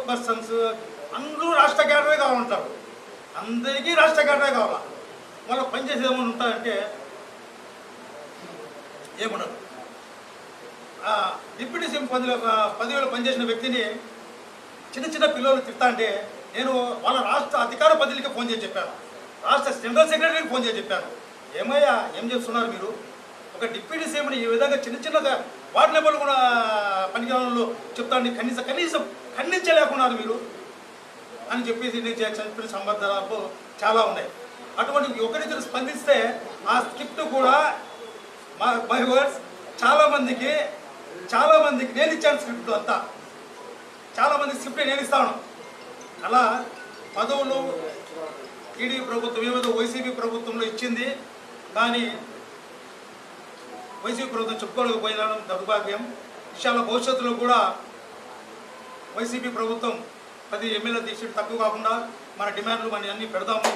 Persons అందరూ రాష్ట్ర క్యాడరే కావాలంటారు. అందరికీ రాష్ట్ర క్యాడరే కావాలా. మళ్ళీ పనిచేసేది ఏమైనా ఉంటాయంటే ఏమన్నారు. డిప్యూటీ సీఎం 10,000 పనిచేసిన వ్యక్తిని చిన్న పిల్లలు తిడతా అంటే నేను వాళ్ళ రాష్ట్ర అధికార బదిలీకి ఫోన్ చేసి చెప్పాను, రాష్ట్ర జనరల్ సెక్రటరీకి ఫోన్ చేసి చెప్పాను. ఏమయ్యా ఏం చేస్తున్నారు మీరు? ఒక డిప్యూటీ సీఎంని ఈ విధంగా చిన్నగా వార్డు లెవెల్ కూడా పనికిరాలలో చెప్తాండి, కనీసం ఖండించలేకున్నారు మీరు అని చెప్పేసి నేను చెప్పిన సంబంధాలు చాలా ఉన్నాయి. అటువంటి ఒకరిద్దరు స్పందిస్తే ఆ స్క్రిప్ట్ కూడా మై వర్డ్స్ చాలామందికి నేను ఇచ్చాను. స్క్రిప్ట్ అంతా చాలామంది స్క్రిప్ట్ నేను ఇస్తాను. అలా పదవులు టీడీపీ ప్రభుత్వం ఏదో వైసీపీ ప్రభుత్వంలో ఇచ్చింది, కానీ వైసీపీ ప్రభుత్వం చెప్పుకోలేకపోయినా దౌర్భాగ్యం. విషయాల భవిష్యత్తులో కూడా వైసీపీ ప్రభుత్వం 10 ఎమ్మెల్యే తీసి తక్కువ కాకుండా మన డిమాండ్లు మన అన్నీ పెడదాము.